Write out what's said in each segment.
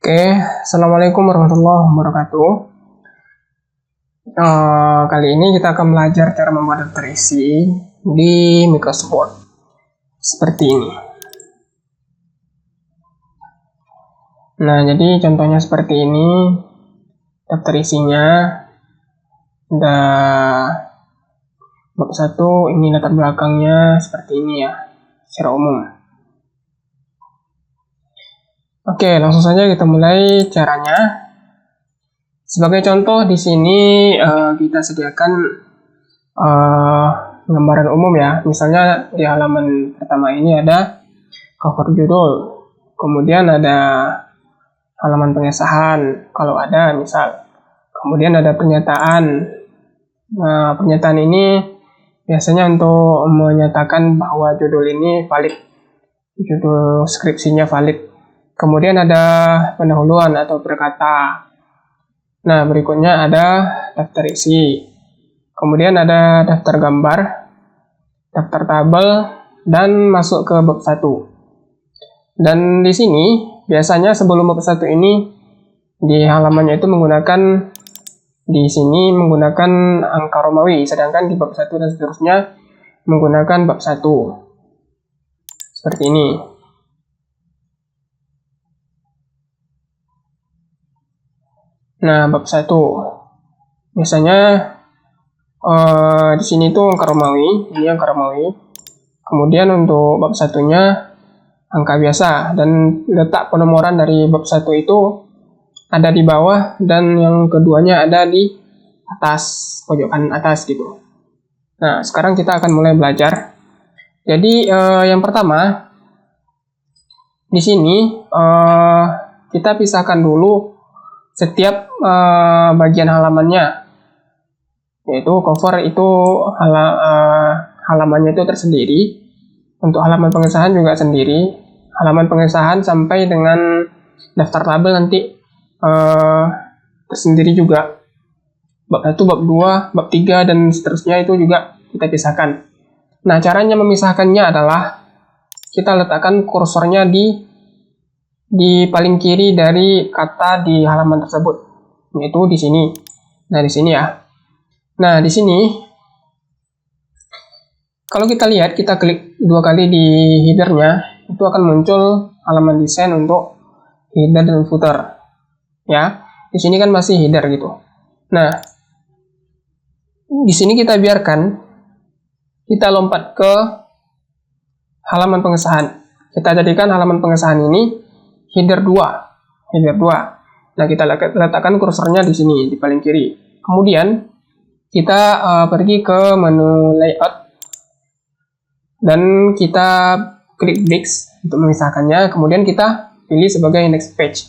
Oke, Assalamualaikum warahmatullahi wabarakatuh. Kali ini kita akan belajar cara membuat daftar isi di Microsoft Word seperti ini. Nah, jadi contohnya seperti ini. Daftar isinya ada bab 1, ini latar belakangnya seperti ini ya, secara umum. Oke, langsung saja kita mulai caranya. Sebagai contoh di sini kita sediakan gambaran umum ya. Misalnya di halaman pertama ini ada cover judul, kemudian ada halaman pengesahan kalau ada misal, kemudian ada pernyataan. Nah, pernyataan ini biasanya untuk menyatakan bahwa judul ini valid, judul skripsinya valid. Kemudian ada pendahuluan atau berkata. Nah, berikutnya ada daftar isi. Kemudian ada daftar gambar, daftar tabel, dan masuk ke bab 1. Dan di sini biasanya sebelum bab 1 ini di halamannya itu menggunakan angka Romawi, sedangkan di bab 1 dan seterusnya menggunakan bab 1. Seperti ini. Nah, bab 1 biasanya di sini tuh angka Romawi, ini angka Romawi. Kemudian untuk bab 1-nya angka biasa, dan letak penomoran dari bab 1 itu ada di bawah dan yang keduanya ada di atas, pojok kanan atas gitu. Nah, sekarang kita akan mulai belajar. Jadi yang pertama di sini kita pisahkan dulu setiap bagian halamannya, yaitu cover itu halamannya itu tersendiri. Untuk halaman pengesahan juga sendiri. Halaman pengesahan sampai dengan daftar tabel nanti tersendiri juga. Bab 1, bab 2, bab 3 dan seterusnya itu juga kita pisahkan. Nah, caranya memisahkannya adalah kita letakkan kursornya di paling kiri dari kata di halaman tersebut, yaitu di sini. Nah, di sini ya. Nah, di sini kalau kita lihat, kita klik 2 kali di headernya, itu akan muncul halaman desain untuk header dan footer. Ya, di sini kan masih header gitu. Nah, di sini kita biarkan, kita lompat ke halaman pengesahan. Kita jadikan halaman pengesahan ini header 2. Nah, kita letakkan kursornya di sini, di paling kiri. Kemudian kita pergi ke menu layout dan kita klik Bricks untuk memisahkannya. Kemudian kita pilih sebagai next page.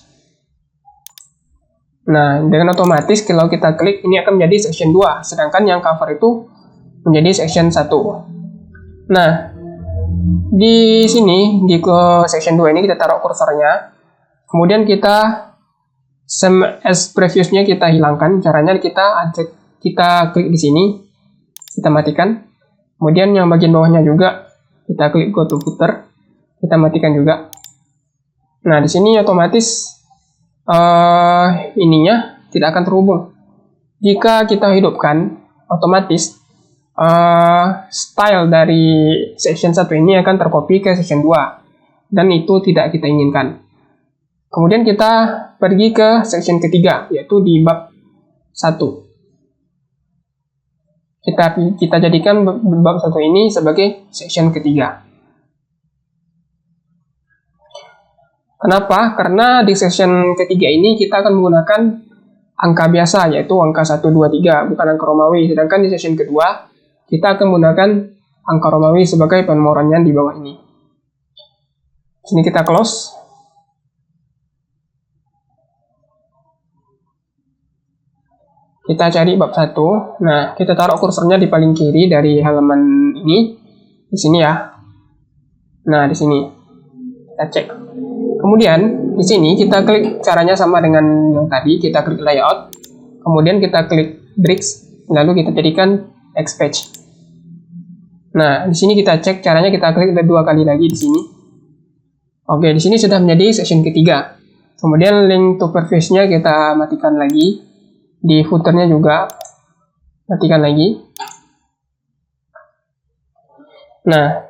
Nah, dengan otomatis kalau kita klik ini akan menjadi section 2, sedangkan yang cover itu menjadi section 1. Nah, di sini di section 2 ini kita taruh kursornya. Kemudian kita same as previousnya kita hilangkan. Caranya kita klik di sini, kita matikan. Kemudian yang bagian bawahnya juga kita klik go to footer, kita matikan juga. Nah, di sini otomatis ininya tidak akan terhubung. Jika kita hidupkan, otomatis style dari section 1 ini akan tercopy ke section 2, dan itu tidak kita inginkan. Kemudian kita pergi ke section ketiga, yaitu di bab 1. Kita jadikan bab 1 ini sebagai section ketiga. Kenapa? Karena di section ketiga ini kita akan menggunakan angka biasa, yaitu angka 1, 2, 3, bukan angka Romawi. Sedangkan di section kedua, kita akan menggunakan angka Romawi sebagai penomorannya di bawah ini. Sini kita close. Kita cari bab 1. Nah, kita taruh kursornya di paling kiri dari halaman ini. Di sini ya. Nah, di sini. Kita cek. Kemudian, di sini kita klik, caranya sama dengan yang tadi. Kita klik layout. Kemudian kita klik bricks. Lalu kita jadikan next page. Nah, di sini kita cek, caranya kita klik 2 kali lagi di sini. Oke, di sini sudah menjadi section ketiga. Kemudian link to previous-nya kita matikan lagi. Di footer-nya juga matikan lagi. Nah,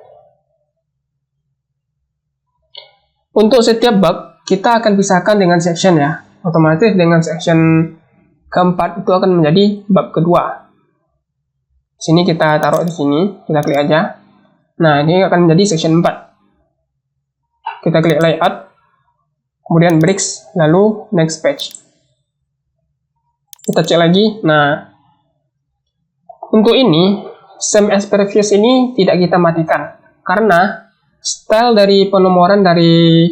untuk setiap bab kita akan pisahkan dengan section ya. Otomatis dengan section keempat itu akan menjadi bab kedua. Sini kita taruh di sini, kita klik aja. Nah, ini akan menjadi section 4. Kita klik layout, kemudian breaks, lalu next page. Kita cek lagi. Nah, untuk ini same as previous ini tidak kita matikan karena style dari penomoran dari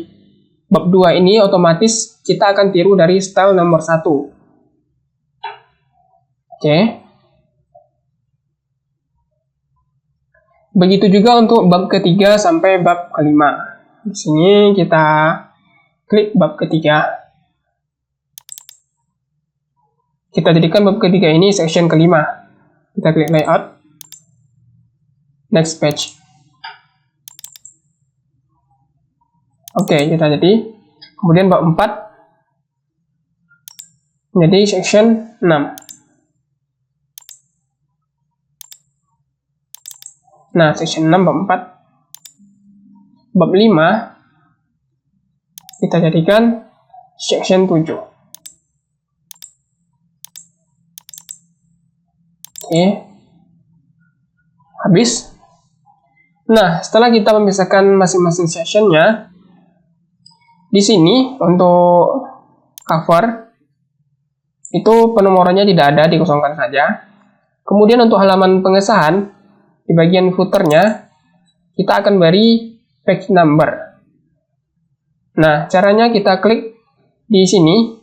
bab 2 ini otomatis kita akan tiru dari style nomor 1. Oke. Begitu juga untuk bab ketiga sampai bab kelima. Di sini kita klik bab ketiga. Kita jadikan bab ketiga ini section kelima. Kita klik layout, next page. Oke, kita jadi. Kemudian bab 4 menjadi section 6. Nah, section 6 bab 4. Bab 5 kita jadikan section 7. Oke. Habis. Nah, setelah kita memisahkan masing-masing sectionnya, di sini untuk cover itu penomorannya tidak ada, dikosongkan saja. Kemudian untuk halaman pengesahan di bagian footernya kita akan beri page number. Nah, caranya kita klik di sini,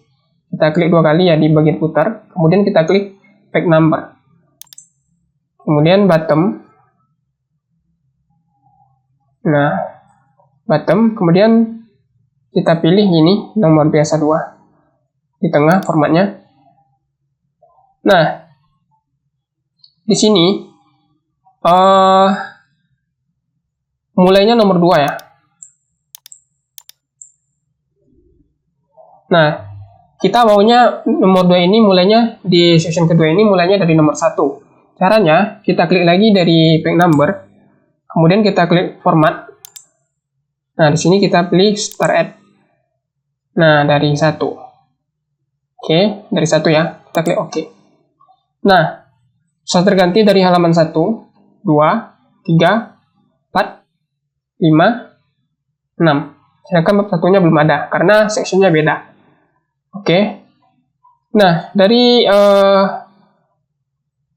kita klik 2 kali ya di bagian footer, kemudian kita klik page number. Kemudian bottom. Nah, bottom, kemudian kita pilih ini nomor biasa 2 di tengah formatnya. Nah, di sini mulainya nomor 2 ya. Nah, kita maunya nomor 2 ini mulainya di section kedua ini mulainya dari nomor 1. Caranya, kita klik lagi dari page number, kemudian kita klik format. Nah, di sini kita pilih start at. Nah, dari 1. Oke, dari 1 ya. Kita klik OK. Nah, sudah terganti dari halaman 1, 2, 3, 4, 5, 6. Sedangkan bab satunya belum ada, karena sectionnya beda. Oke. Nah, dari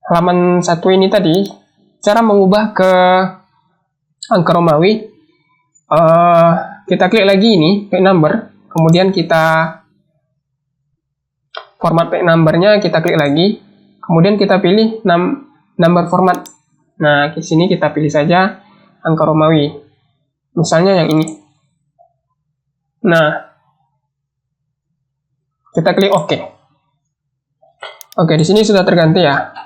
halaman 1 ini tadi, cara mengubah ke angka Romawi, kita klik lagi ini, page number, kemudian kita format page numbernya, kita klik lagi, kemudian kita pilih number format. Nah, di sini kita pilih saja angka Romawi, misalnya yang ini. Nah, kita klik OK. Oke, di sini sudah terganti ya.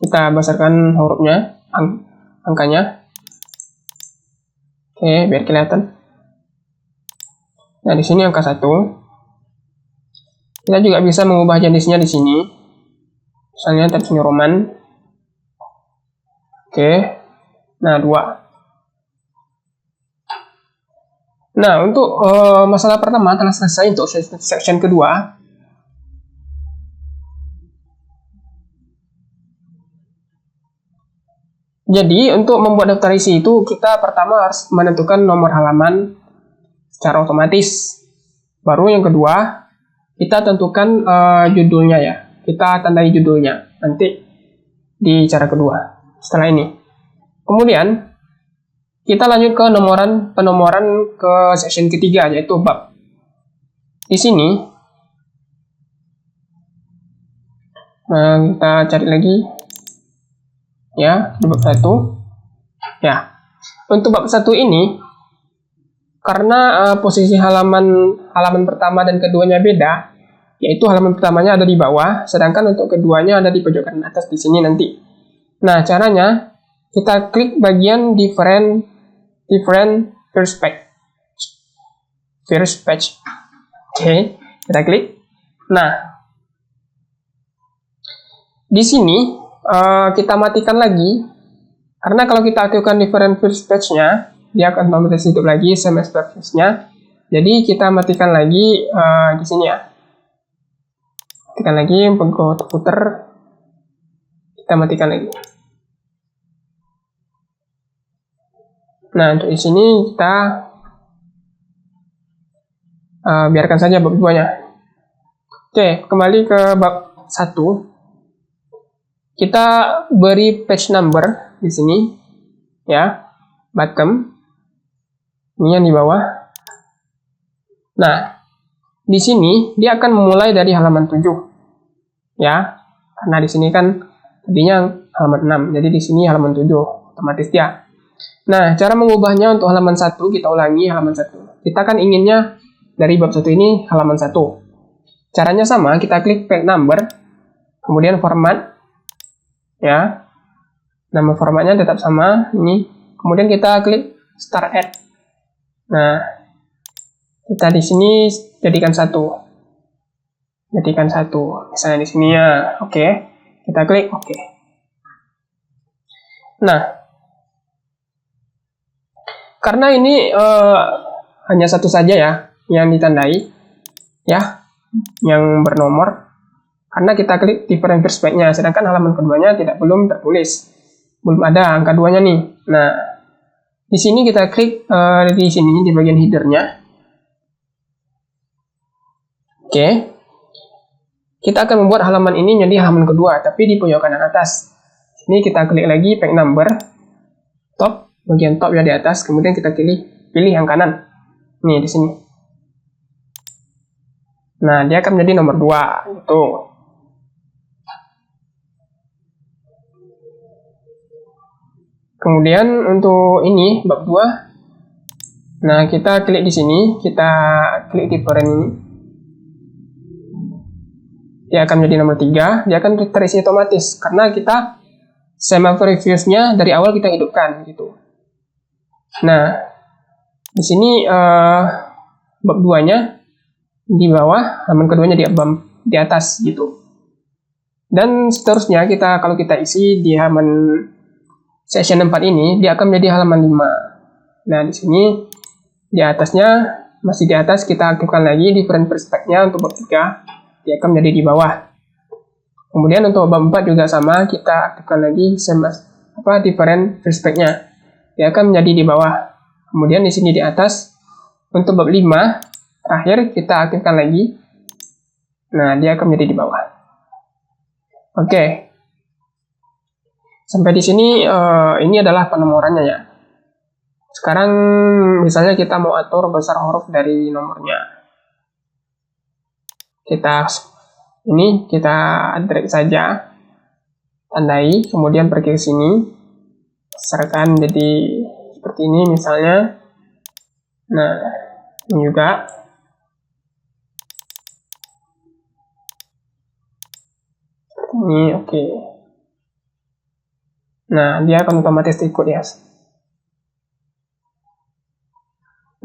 Kita besarkan hurufnya, angkanya. Oke, biar kelihatan. Nah, di sini angka 1. Kita juga bisa mengubah jenisnya di sini. Misalnya Times New Roman. Oke. Nah, 2. Nah, untuk masalah pertama telah selesai untuk section kedua. Jadi, untuk membuat daftar isi itu, kita pertama harus menentukan nomor halaman secara otomatis. Baru yang kedua, kita tentukan judulnya ya. Kita tandai judulnya nanti di cara kedua setelah ini. Kemudian, kita lanjut ke penomoran ke section ketiga, yaitu bab. Di sini, nah, kita cari lagi. Ya, di bab 1. Ya, untuk bab 1 ini, karena posisi halaman pertama dan keduanya beda, yaitu halaman pertamanya ada di bawah, sedangkan untuk keduanya ada di pojok kanan atas di sini nanti. Nah, caranya kita klik bagian different first page. Oke. Oke, kita klik. Nah, di sini kita matikan lagi, karena kalau kita aktifkan different first page-nya, dia akan otomatis hidup lagi same as previous-nya. Jadi kita matikan lagi di sini ya. Matikan lagi untuk puter. Kita matikan lagi. Nah, untuk di sini kita biarkan saja bab 2-nya. Oke, kembali ke bab 1. Kita beri page number di sini, ya, bottom. Ini yang di bawah. Nah, di sini dia akan memulai dari halaman 7, ya, karena di sini kan tadinya halaman 6, jadi di sini halaman 7, otomatis dia. Nah, cara mengubahnya untuk halaman 1, kita ulangi halaman 1. Kita kan inginnya dari bab 1 ini halaman 1. Caranya sama, kita klik page number, kemudian format. Ya, nama formatnya tetap sama ini. Kemudian kita klik start at. Nah, kita di sini jadikan 1. Jadikan 1. Misalnya di sini ya. Oke. Kita klik oke. Nah, karena ini hanya satu saja ya yang ditandai, ya, yang bernomor. Karena kita klik different perspective-nya, sedangkan halaman keduanya belum tertulis, belum ada angka 2-nya nih. Nah, di sini kita klik di sini di bagian header-nya. Oke, kita akan membuat halaman ini jadi halaman kedua, tapi di pojok kanan atas. Sini kita klik lagi page number, top, bagian top ya di atas, kemudian kita pilih yang kanan. Nih di sini. Nah, dia akan menjadi nomor 2 gitu. Kemudian untuk ini bab 2. Nah, kita klik di sini, kita klik different ini. Dia akan menjadi nomor 3, dia akan terisi otomatis karena kita sama previous-nya dari awal kita hidupkan gitu. Nah, di sini bab 2-nya di bawah, halaman keduanya di atas gitu. Dan seterusnya kalau kita isi di halaman section 4 ini, dia akan menjadi halaman 5. Nah, di sini di atasnya masih di atas, kita aktifkan lagi different perspective-nya untuk bab 3, dia akan menjadi di bawah. Kemudian untuk bab 4 juga sama, kita aktifkan lagi different perspective-nya, dia akan menjadi di bawah. Kemudian di sini di atas untuk bab 5 terakhir kita aktifkan lagi. Nah, dia akan menjadi di bawah. Oke. Sampai di sini ini adalah penomorannya ya. Sekarang misalnya kita mau atur besar huruf dari nomornya. Kita drag saja, tandai, kemudian pergi ke sini, besarkan jadi seperti ini misalnya. Nah, ini juga. Seperti ini, oke. Nah, dia akan otomatis ikut ya.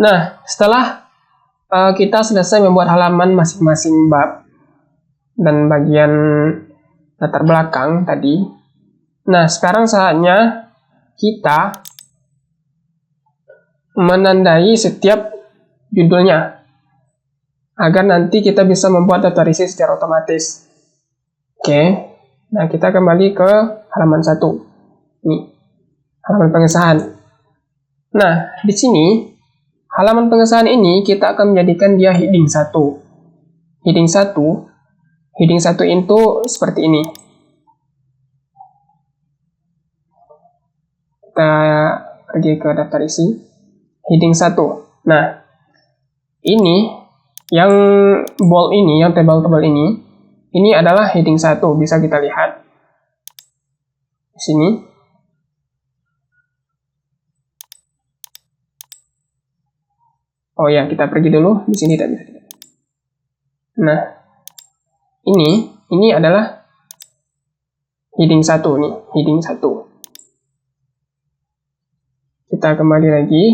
Nah, setelah kita selesai membuat halaman masing-masing bab dan bagian latar belakang tadi. Nah, sekarang saatnya kita menandai setiap judulnya agar nanti kita bisa membuat daftar isi secara otomatis. Oke. Nah, kita kembali ke halaman 1. Ini halaman pengesahan. Nah, di sini halaman pengesahan ini kita akan menjadikan dia heading 1. Heading 1 itu seperti ini. Kita pergi ke daftar isi. Heading 1. Nah, ini yang bold ini, yang tebal-tebal ini adalah heading 1, bisa kita lihat di sini. Oh ya, kita pergi dulu, di sini tidak bisa. Nah, ini adalah heading 1 nih, heading 1. Kita kembali lagi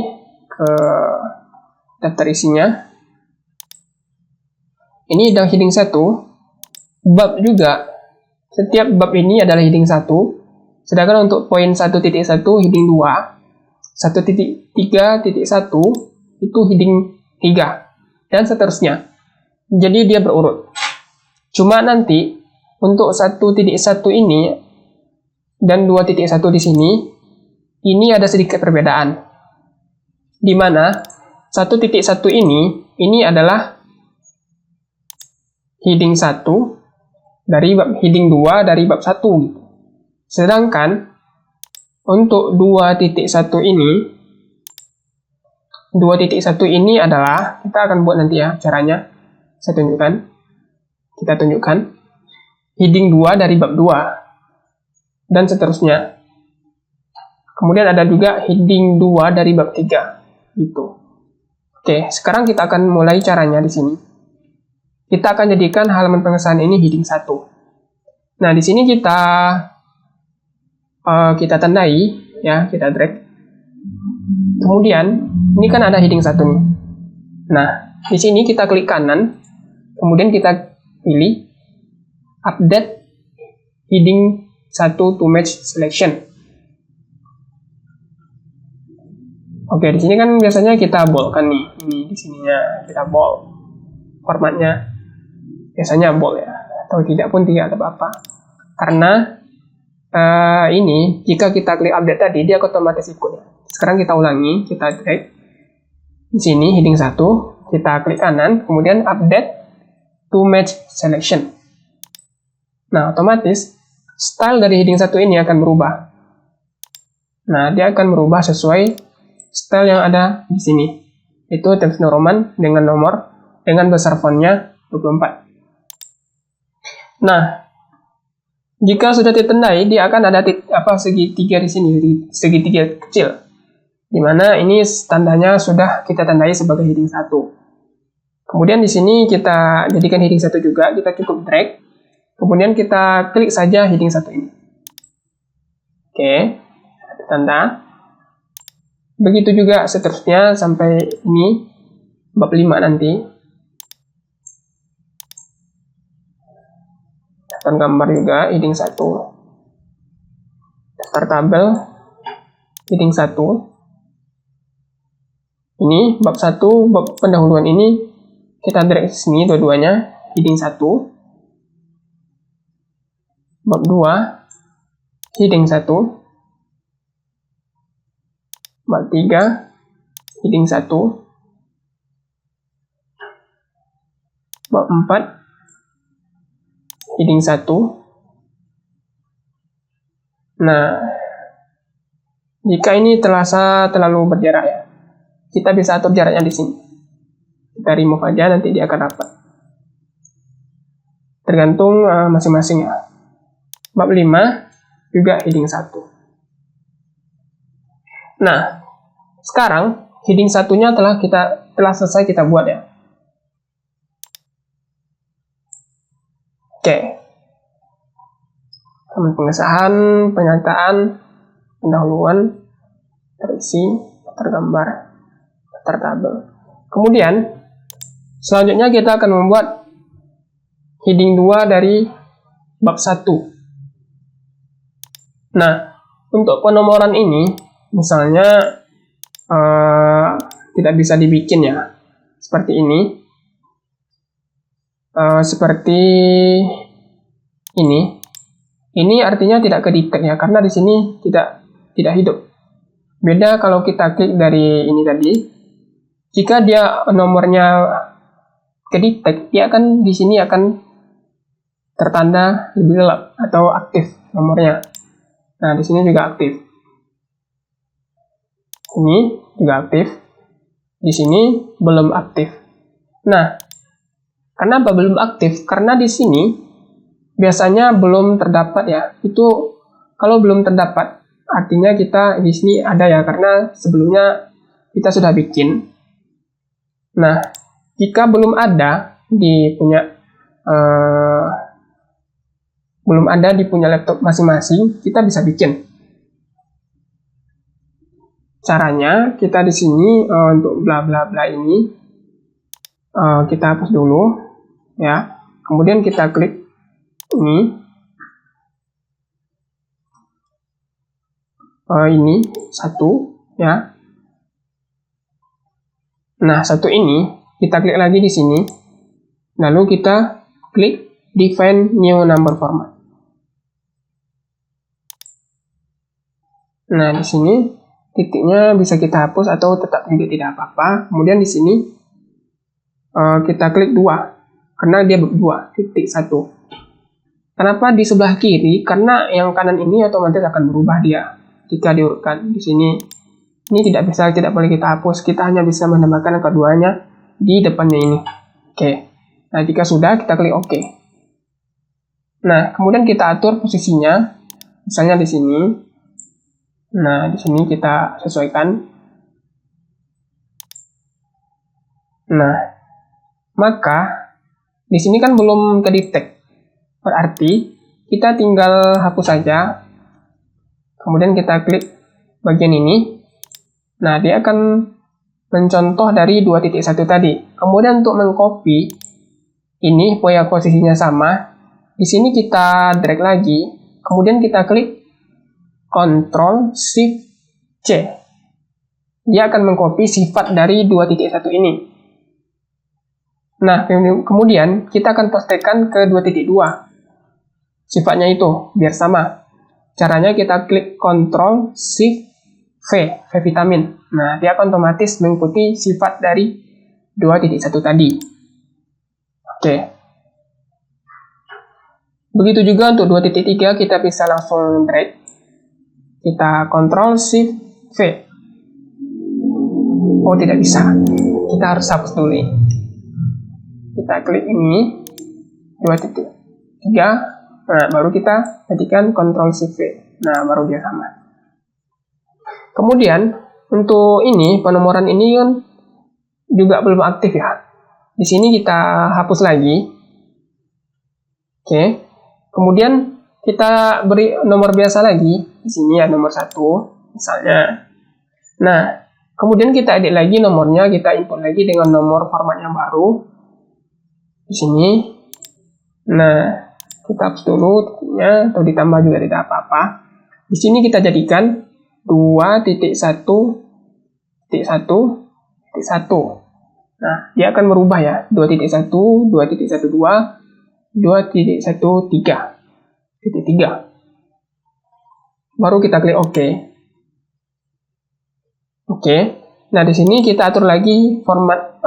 ke daftar isinya. ini adalah heading 1. Bab juga, setiap bab ini adalah heading 1. Sedangkan untuk poin 1.1 heading 2, 1.3.1 itu heading 3, dan seterusnya. Jadi dia berurut. Cuma nanti untuk 1.1 ini dan 2.1 di sini, ini ada sedikit perbedaan. Di mana 1.1 ini adalah heading 1 dari bab heading 2 dari bab 1. Sedangkan untuk 2.1 ini adalah, kita akan buat nanti ya caranya. Saya tunjukkan. Kita tunjukkan heading 2 dari bab 2 dan seterusnya. Kemudian ada juga heading 2 dari bab 3 gitu. Oke, sekarang kita akan mulai caranya di sini. Kita akan jadikan halaman pengesahan ini heading 1. Nah, di sini kita tandai ya, kita drag. Kemudian ini kan ada heading 1 nih. Nah, di sini kita klik kanan, kemudian kita pilih update heading 1 to match selection. Oke, di sini kan biasanya kita bold kan nih. Ini di sininya kita bold. Formatnya biasanya bold ya, atau tidak pun tidak apa-apa. Karena ini jika kita klik update tadi dia otomatis ikut. Sekarang kita ulangi, kita drag di sini heading 1, kita klik kanan, kemudian update to match selection. Nah, otomatis style dari heading 1 ini akan berubah. Nah, dia akan berubah sesuai style yang ada di sini. Itu Times New Roman dengan besar fontnya 24. Nah, jika sudah ditandai, dia akan ada segitiga di sini, segitiga kecil. Dimana ini tandanya sudah kita tandai sebagai heading 1. Kemudian di sini kita jadikan heading 1 juga, kita cukup drag. Kemudian kita klik saja heading 1 ini. Oke, tanda. Begitu juga seterusnya sampai ini bab 5 nanti. Daftar gambar juga heading 1. Daftar tabel heading 1. Ini bab 1, bab pendahuluan ini kita drag ke sini dua-duanya heading 1. Bab 2 heading 1. Bab 3 heading 1. Bab 4 heading 1. Nah, jika ini terlalu berjarak ya, kita bisa atur jaraknya di sini. Kita remove aja, nanti dia akan rapat. Tergantung masing-masing ya. Bab 5 juga heading 1. Nah, sekarang heading 1-nya telah selesai kita buat ya. Oke. Pengesahan, penyataan, pendahuluan, terisi, tergambar, tertabel. Kemudian selanjutnya kita akan membuat heading 2 dari bab 1. Nah, untuk penomoran ini misalnya tidak bisa dibikin ya seperti ini, seperti ini artinya tidak ke-detect ya, karena di sini tidak hidup. Beda kalau kita klik dari ini tadi, jika dia nomornya ke-detect, dia akan di sini akan tertanda lebih gelap atau aktif nomornya. Nah, di sini juga aktif. Ini juga aktif. Di sini belum aktif. Nah, kenapa belum aktif? Karena di sini biasanya belum terdapat ya. Itu kalau belum terdapat, artinya kita di sini ada ya, karena sebelumnya kita sudah bikin. Nah, jika belum ada di punya laptop masing-masing, kita bisa bikin. Caranya kita di sini untuk bla bla bla ini kita hapus dulu ya. Kemudian kita klik ini. Ini satu, ya. Nah, satu ini kita klik lagi di sini. Lalu kita klik define new number format. Nah, di sini titiknya bisa kita hapus atau tetap juga tidak apa-apa. Kemudian di sini kita klik 2 karena dia berdua, titik 1. Kenapa di sebelah kiri? Karena yang kanan ini otomatis akan berubah dia jika diurutkan. Di sini ini tidak boleh kita hapus. Kita hanya bisa menambahkan keduanya di depannya ini. Oke. Nah, jika sudah, kita klik OK. Nah, kemudian kita atur posisinya. Misalnya di sini. Nah, di sini kita sesuaikan. Nah, maka di sini kan belum ke-detect. Berarti kita tinggal hapus saja. Kemudian kita klik bagian ini. Nah, dia akan mencontoh dari 2.1 tadi. Kemudian untuk mengcopy ini supaya posisinya sama, di sini kita drag lagi, kemudian kita klik Ctrl Shift C. Dia akan mengcopy sifat dari 2.1 ini. Nah, kemudian kita akan pastekan ke 2.2. Sifatnya itu biar sama. Caranya kita klik Ctrl Shift V vitamin. Nah, dia akan otomatis mengikuti sifat dari 2.1 tadi. Oke. Begitu juga untuk 2.3 kita bisa langsung drag. Kita Ctrl Shift V. Oh, tidak bisa. Kita harus hapus dulu. Kita klik ini 2.3. Nah, baru kita ketikkan Ctrl Shift V. Nah, baru dia sama. Kemudian untuk ini penomoran ini kan juga belum aktif ya. Di sini kita hapus lagi. Oke. Kemudian kita beri nomor biasa lagi. Di sini ya nomor 1 misalnya. Nah, kemudian kita edit lagi nomornya, kita import lagi dengan nomor format yang baru. Di sini. Nah, kita hapus dulu titiknya atau ditambah juga tidak apa-apa. Di sini kita jadikan 2.1.1.1. Nah, dia akan merubah ya, 2.1, 2.12, 2.13.3. Baru kita klik OK. Oke. Nah, di sini kita atur lagi format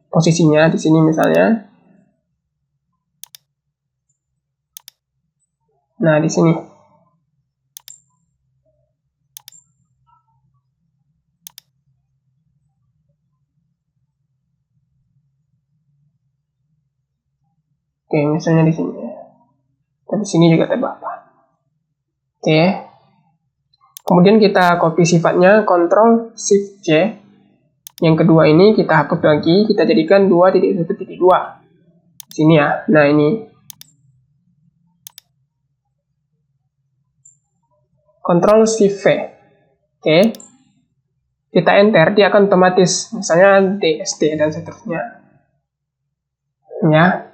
posisinya di sini misalnya. Nah, di sini. Oke, misalnya di sini. Dan di sini juga tidak apa-apa. Oke. Kemudian kita copy sifatnya, Ctrl Shift C. Yang kedua ini kita hapus lagi, kita jadikan 2.1.2. Di sini ya. Nah, ini. Ctrl Shift V. Oke. Kita enter, dia akan otomatis. Misalnya DST dan seterusnya. Ya.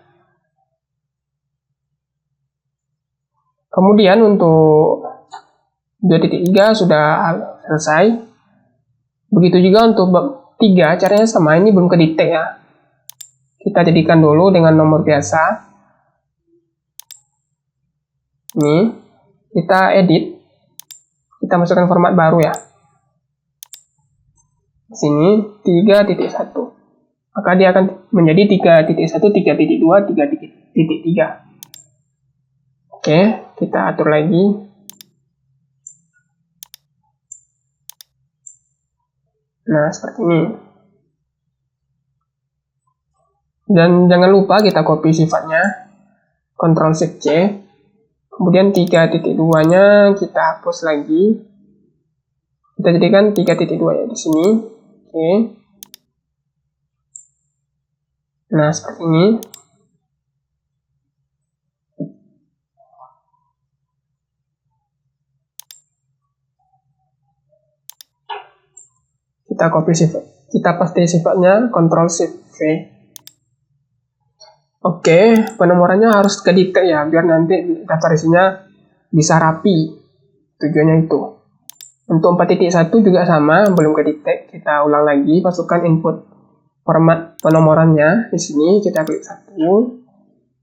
Kemudian untuk 2.3 sudah selesai. Begitu juga untuk bab 3, caranya sama, ini belum ke-detect ya. Kita jadikan dulu dengan nomor biasa. Ini, kita edit. Kita masukkan format baru ya. Di sini 3.1. Maka dia akan menjadi 3.1, 3.2, 3.3. Oke, kita atur lagi. Nah, seperti ini. Dan jangan lupa kita copy sifatnya. Ctrl Shift C. Kemudian 3.2-nya kita hapus lagi. Kita jadikan 3.2 ya di sini. Oke. Nah, seperti ini. Kita copy sifat, kita paste sifatnya, Ctrl Shift V. Oke, penomorannya harus kedikte ya, biar nanti daftar isinya bisa rapi. Tujuannya itu. Untuk 4.1 juga sama, belum kedikte. Kita ulang lagi, masukkan input format penomorannya. Di sini kita klik 1,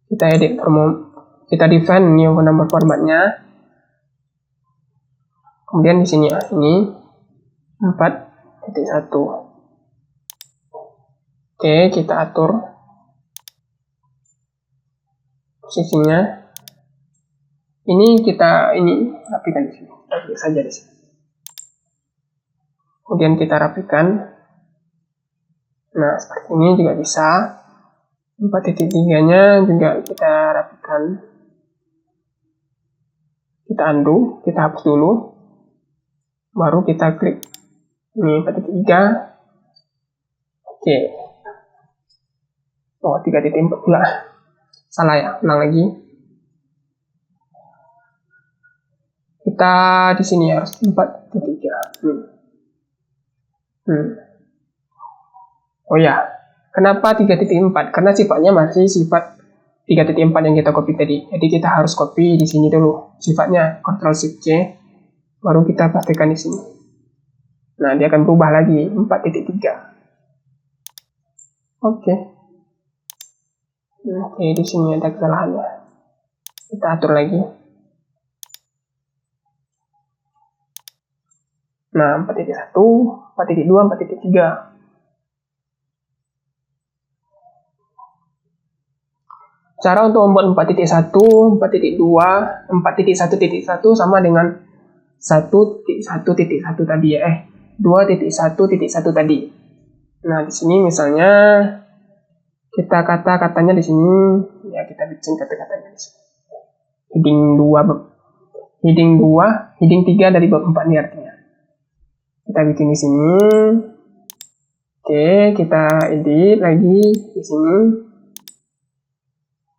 kita edit kita define new number formatnya. Kemudian di sini ya, ini 4.1. Oke, kita atur posisinya. Ini rapikan di sini. Kita klik saja di sini. Kemudian kita rapikan. Nah, seperti ini juga bisa. 4.3-nya juga kita rapikan. Kita undo, kita hapus dulu. Baru kita klik ini 4.3. Oke. Oh, 3.4 pula. Salah ya, ulang lagi. Kita di sini harus 4.3. Oh ya, kenapa 3.4? Karena sifatnya masih sifat 3.4 yang kita copy tadi. Jadi kita harus copy di sini dulu. Sifatnya Ctrl Shift C, baru kita pastikan di sini. Nah, dia akan berubah lagi 4.3. Oke, di sini ada kesalahannya. Kita atur lagi. Nah, 4.1, 4.2, 4.3. Cara untuk membuat 4.1, 4.2, 4.1.1 sama dengan 1.1.1 tadi ya. 2.1.1 tadi. Nah, di sini misalnya kita katanya di sini ya, kita bikin kata-katanya di sini. Heading 3 dari bab 4 ini artinya. Kita bikin di sini. Oke, kita edit lagi di sini.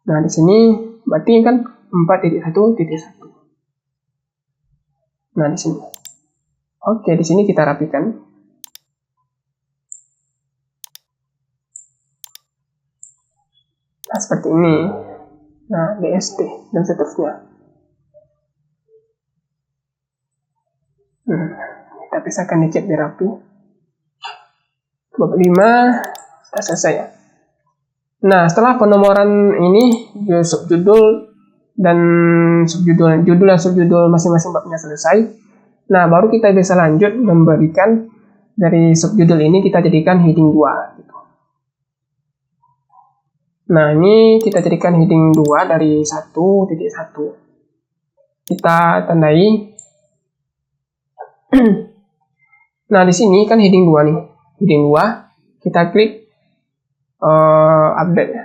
Nah, di sini berarti kan 4.1.1. Nah, di sini. Oke, di sini kita rapikan. Nah, seperti ini. Nah, DST dan seterusnya. Kita pisahkan dikit biar rapi. Bab 5 sudah selesai ya. Nah, setelah penomoran ini, subjudul dan subjudul masing-masing babnya selesai. Nah, baru kita bisa lanjut memberikan dari subjudul ini kita jadikan heading 2. Nah, ini kita jadikan heading 2 dari 1.1. Kita tandai. Nah, di sini kan heading 2 nih. Heading 2, kita klik update.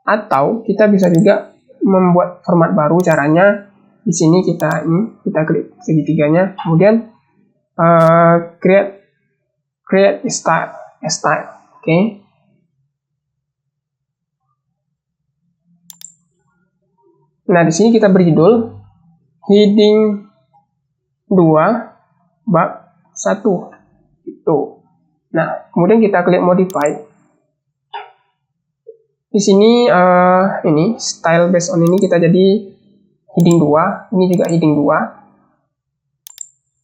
Atau kita bisa juga membuat format baru. Caranya di sini kita klik segitiganya, kemudian create style. Oke. Nah, di sini kita beri judul heading 2 bab 1 itu. Nah, kemudian kita klik modify. Di sini ini style based on ini kita jadi heading 2, ini juga heading 2.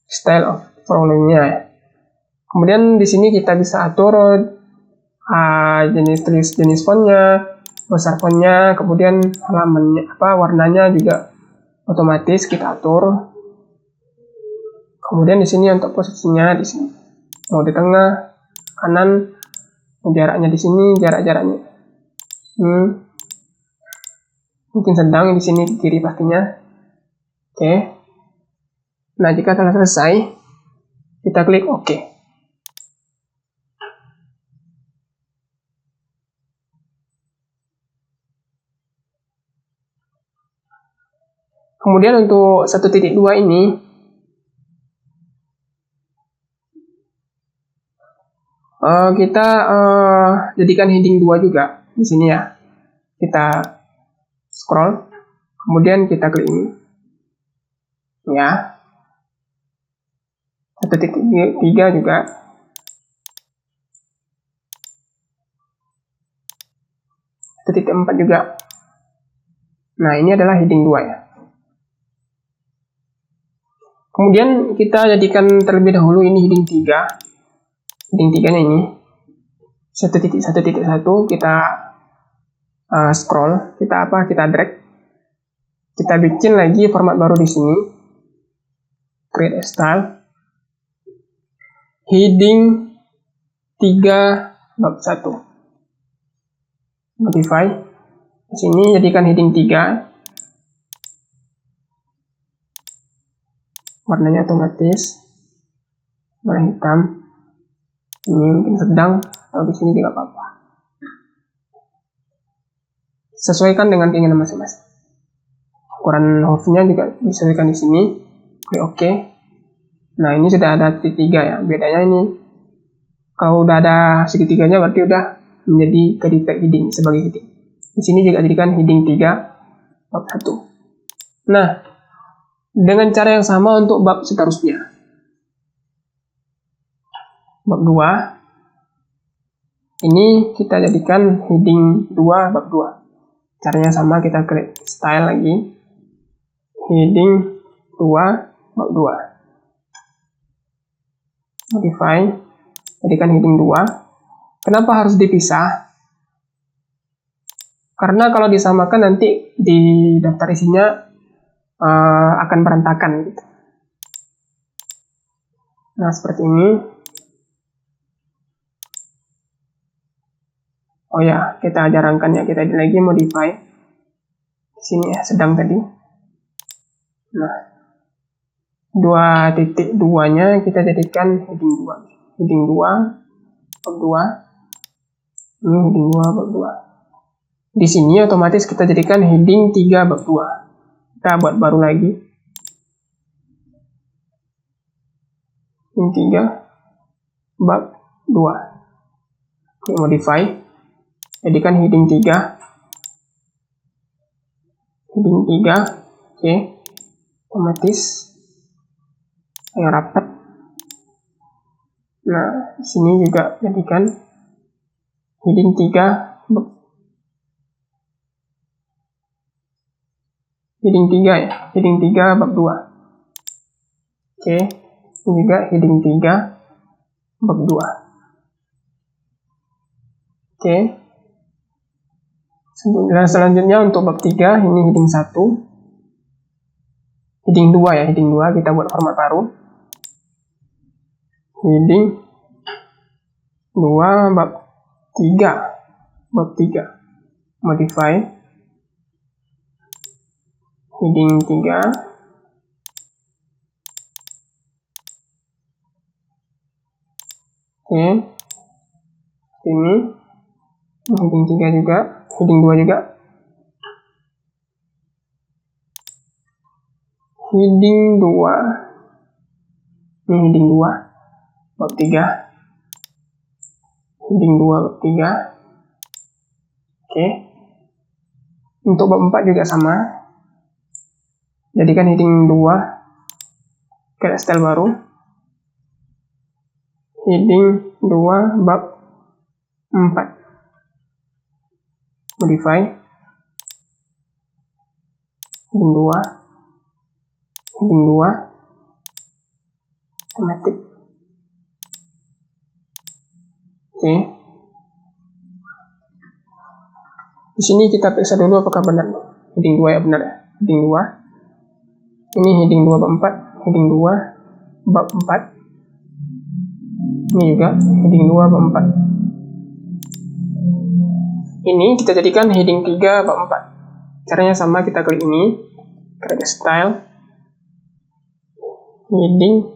Style of followingnya. Kemudian di sini kita bisa atur jenis fontnya, besar fontnya, kemudian halamannya warnanya juga otomatis kita atur. Kemudian di sini untuk posisinya di sini, mau di tengah, kanan, jaraknya di sini, jaraknya mungkin sedang di sini di kiri pastinya. Oke. Nah, jika telah selesai, kita klik OK. Kemudian untuk 1.2 ini kita jadikan heading 2 juga di sini ya. Kita scroll, kemudian kita klik ini ya. 1.3 juga. 1.4 juga. Nah, ini adalah heading 2 ya. Kemudian kita jadikan terlebih dahulu ini heading 3. Heading 3-nya ini 1.1.1 kita scroll, kita drag. Kita bikin lagi format baru di sini. Create a style. Heading 3 bab 1. Modify. Di sini jadikan heading 3. Warnanya otomatis. Warna hitam. Ini mungkin sedang, atau di sini juga apa-apa. Sesuaikan dengan keinginan masing-masing. Ukuran hurufnya juga disesuaikan di sini. Oke. Nah, ini sudah ada titik 3 ya. Bedanya ini, kalau udah ada segitiganya berarti udah menjadi ke-detect heading sebagai heading. Di sini juga jadikan heading 3 bab 1. Nah, dengan cara yang sama untuk bab seterusnya. Bab 2. Ini kita jadikan heading 2 bab 2. Caranya sama, kita klik style lagi. Heading 2 bab 2. Modify. Jadikan heading 2. Kenapa harus dipisah? Karena kalau disamakan nanti di daftar isinya akan berantakan gitu. Nah, seperti ini. Oh ya, kita jarangkan ya, kita lagi modify. Di sini ya, sedang tadi. Nah, 2.2-nya kita jadikan heading 2. Heading 2 bab 2. Ini heading 2 bab 2. Di sini otomatis kita jadikan heading 3 bab 2. Kita buat baru lagi. Heading 3 bab 2. Klik modify. Jadikan heading 3. Heading 3. Oke. Otomatis yang rapat. Nah, di sini juga jadikan heading 3 heading 3 ya, heading 3 bab 2. Oke, ini juga heading 3 bab 2. Oke. Dan selanjutnya untuk bab 3 ini heading 1. Heading 2 ya, heading 2 kita buat format baru. Heading 2 bab 3. Bab 3. Modify. Heading 3. Oke. Ini heading 3 juga, heading 2 juga. Heading 2. Ini heading 2 bab 3. Heading 2 bab 3. Oke. Untuk bab 4 juga sama. Jadikan heading 2. Create style baru. Heading 2 bab 4. Modify. Heading 2. Heading 2. Otomatis. Oke. Di sini kita periksa dulu apakah benar. Heading 2 ya, benar ya. Heading 2. Ini heading 2 bab 4. Heading 2 bab 4. Ini juga heading 2 bab 4. Ini kita jadikan heading 3 bab 4. Caranya sama, kita klik ini. Create style. Heading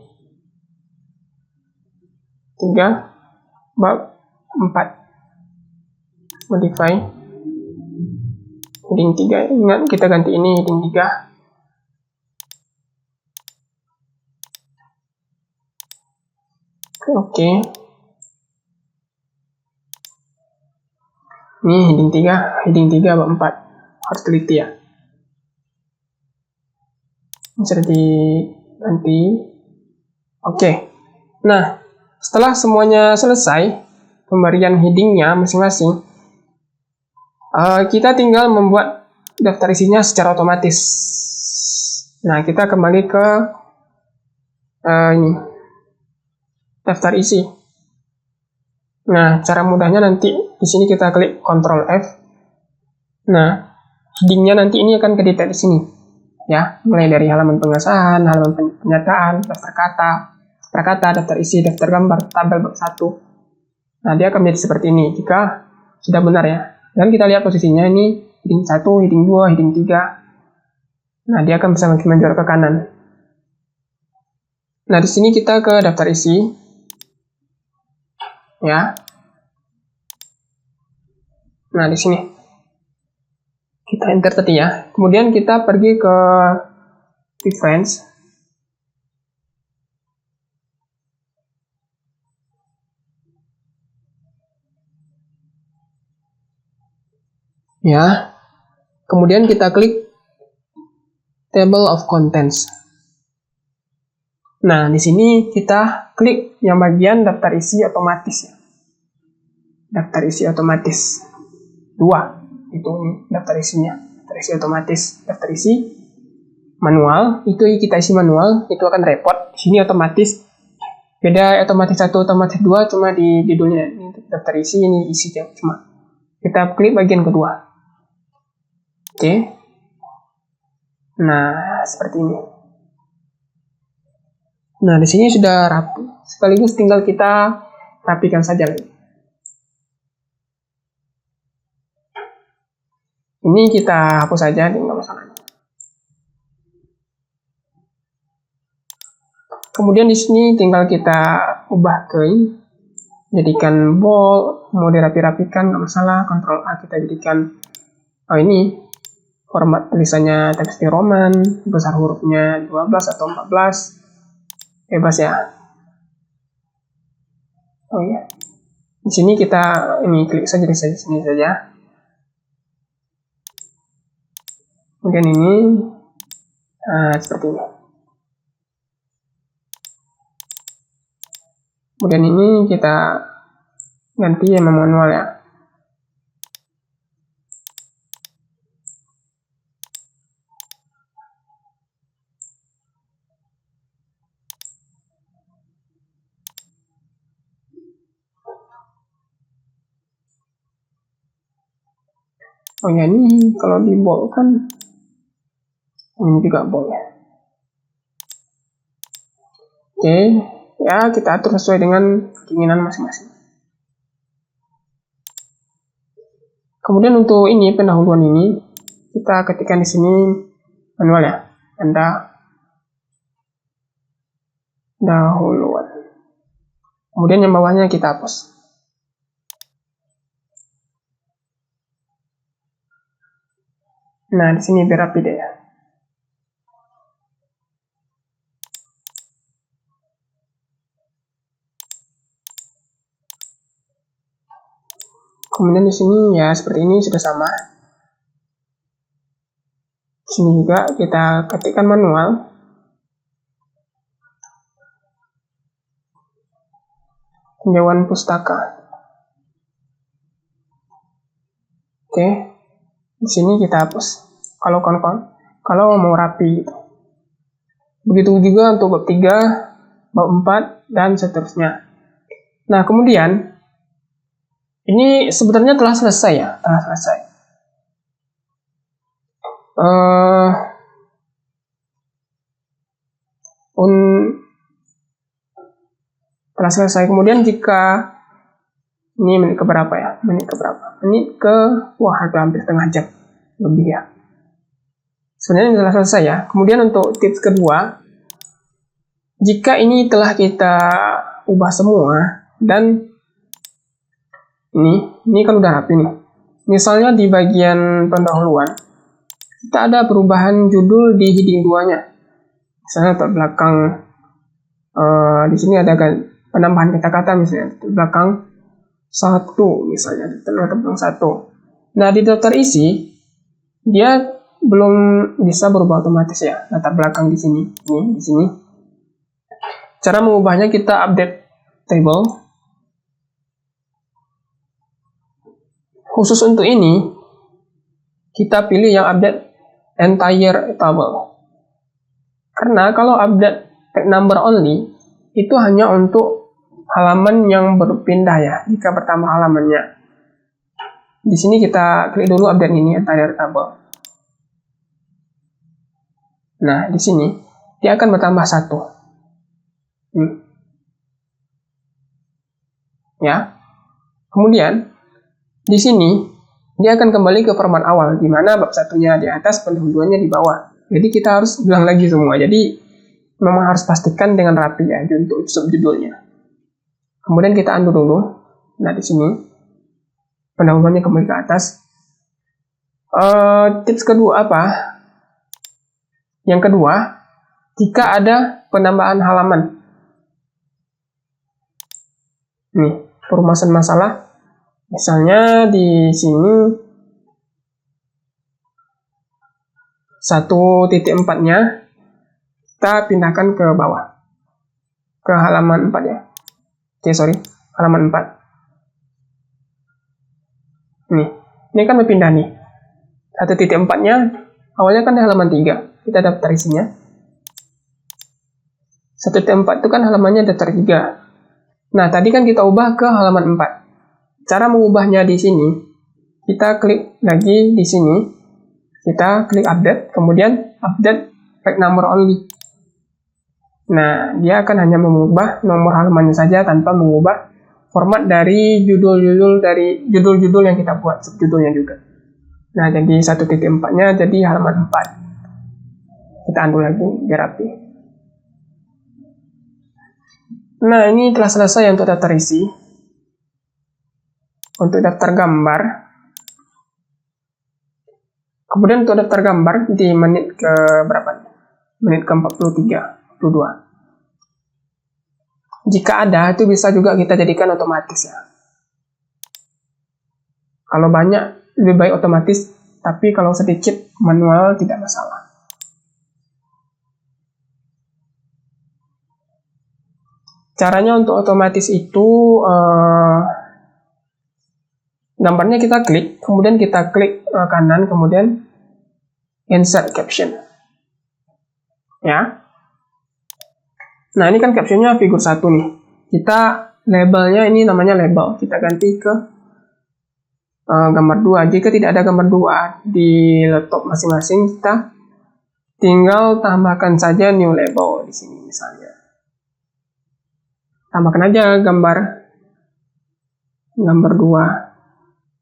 3 bab 4. Modify. Heading 3. Ingat, kita ganti ini heading 3. Oke. Ini heading 3 bab 4. Harus teliti ya. Bisa diganti. Oke. Nah, setelah semuanya selesai, pemberian headingnya masing-masing, Kita tinggal membuat daftar isinya secara otomatis. Nah, kita kembali ke ini, daftar isi. Nah, cara mudahnya nanti di sini kita klik Ctrl F. Nah, headingnya nanti ini akan kedetek di sini, ya, mulai dari halaman pengesahan, halaman penyataan, daftar kata, daftar isi, daftar gambar, tabel bab 1. Nah, dia akan menjadi seperti ini jika sudah benar ya. Dan kita lihat posisinya ini heading 1, heading 2, heading 3. Nah, dia akan bisa makin menjorok ke kanan. Nah, di sini kita ke daftar isi. Ya. Nah, di sini kita enter tadi ya. Kemudian kita pergi ke reference. Ya. Kemudian kita klik table of contents. Nah, di sini kita klik yang bagian daftar isi otomatis ya. Daftar isi otomatis 2 itu daftar isinya. Daftar isi otomatis, daftar isi manual itu kita isi manual, itu akan repot. Di sini otomatis. Beda otomatis 1, otomatis 2 cuma di judulnya. Ini daftar isi, ini isi cuma. Kita klik bagian kedua. Oke. Nah, seperti ini. Nah, di sini sudah rapi. Sekaligus tinggal kita rapikan saja. Ini kita hapus saja, tidak masalah. Kemudian di sini tinggal kita ubah ke ini. Jadikan bold, mau dirapi-rapikan, nggak masalah. Ctrl A kita jadikan ini format tulisannya Times New Roman, besar hurufnya 12 atau 14. Bebas ya. Oh iya. Di sini kita ini klik saja di sini saja. Kemudian ini seperti ini. Kemudian ini kita ganti yang manual ya. Oh ya, ini kalau di bold kan ini juga bold ya. Oke, ya kita atur sesuai dengan keinginan masing-masing. Kemudian untuk ini pendahuluan ini kita ketikkan di sini manual ya, pendahuluan. Kemudian yang bawahnya kita hapus. Nah, di sini biar rapi deh ya. Kemudian di sini ya seperti ini sudah sama. Di sini juga kita ketikkan manual. Tinjauan pustaka. Oke. Di sini kita hapus. Kalau mau rapi gitu. Begitu juga untuk bab 3, bab 4 dan seterusnya. Nah, kemudian ini sebenarnya telah selesai ya, telah selesai. Telah selesai. Kemudian jika ini menit keberapa ya? Wah, hampir setengah jam lebih ya. Sebenarnya telah selesai ya. Kemudian untuk tips kedua, jika ini telah kita ubah semua dan ini kan udah rapi nih. Misalnya di bagian pendahuluan kita ada perubahan judul di heading 2-nya. Misalnya di belakang di sini ada penambahan kata-kata misalnya di belakang 1 misalnya di belakang 1. Nah, di daftar isi dia belum bisa berubah otomatis ya, latar belakang di sini. Di sini. Cara mengubahnya kita update table. Khusus untuk ini, kita pilih yang update entire table. Karena kalau update page number only, itu hanya untuk halaman yang berpindah ya, jika bertambah halamannya. Di sini kita klik dulu update ini, entire table. Nah, di sini dia akan bertambah 1. Ya. Kemudian di sini dia akan kembali ke format awal, di mana bab satunya di atas, pendahuluannya di bawah. Jadi kita harus ulang lagi semua. Jadi memang harus pastikan dengan rapi ya untuk subjudulnya. Kemudian kita undo dulu. Nah, di sini pendahuluannya kembali ke atas. Tips kedua apa? Yang kedua, jika ada penambahan halaman. Nih, perumusan masalah. Misalnya di sini 1.4-nya kita pindahkan ke bawah, ke halaman 4 ya. Halaman 4. Ini kan berpindah nih. 1.4-nya awalnya kan di halaman 3. Kita daftar isinya. 1.4 itu kan halamannya daftar 3. Nah, tadi kan kita ubah ke halaman 4. Cara mengubahnya di sini, kita klik lagi di sini, kita klik update, kemudian update page number only. Nah, dia akan hanya mengubah nomor halamannya saja tanpa mengubah format dari judul-judul yang kita buat, subjudulnya juga. Nah, jadi 1.4-nya jadi halaman 4. Kita undo lagi biar rapi. Nah, ini telah selesai untuk daftar isi. Untuk daftar gambar, kemudian untuk daftar gambar di menit ke berapa? Menit ke 43, 42. Jika ada, itu bisa juga kita jadikan otomatis ya. Kalau banyak, lebih baik otomatis, tapi kalau sedikit manual tidak masalah. Caranya untuk otomatis itu gambarnya kita klik, kemudian kita klik kanan, kemudian insert caption. Ya. Nah, ini kan captionnya figur 1 nih. Kita labelnya ini namanya label. Kita ganti ke gambar 2. Jika tidak ada gambar 2 di laptop masing-masing, kita tinggal tambahkan saja new label di sini misalnya. Tambahkan aja gambar 2.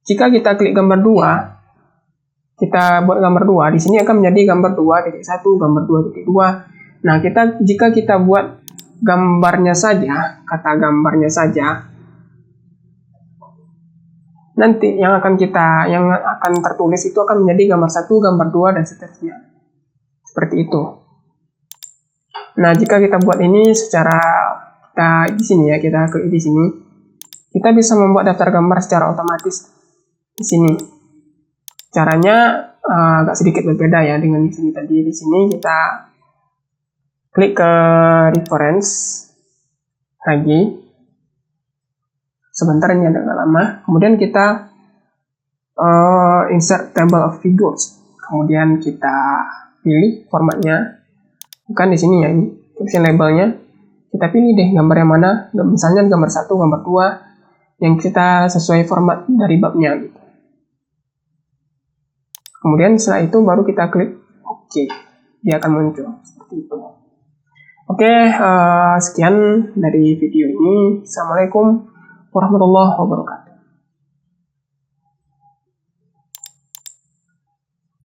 Jika kita klik gambar 2, kita buat gambar 2, di sini akan menjadi gambar 2.1, gambar 2.2. Nah, jika kita buat gambarnya saja, kata gambarnya saja, nanti yang akan tertulis itu akan menjadi gambar 1, gambar 2, dan seterusnya. Seperti itu. Nah, jika kita buat ini secara di sini ya, kita klik di sini, kita bisa membuat daftar gambar secara otomatis. Di sini caranya agak sedikit berbeda ya dengan di sini tadi. Di sini kita klik ke reference lagi. Sebentar, ini agak lama. Kemudian kita insert table of figures. Kemudian kita pilih formatnya. Bukan di sini ya, ini caption labelnya. Kita pilih deh gambar yang mana. Misalnya gambar 1, gambar 2 yang kita sesuai format dari babnya gitu. Kemudian setelah itu baru kita klik OK. Dia akan muncul seperti itu. Oke, sekian dari video ini. Assalamualaikum warahmatullahi wabarakatuh.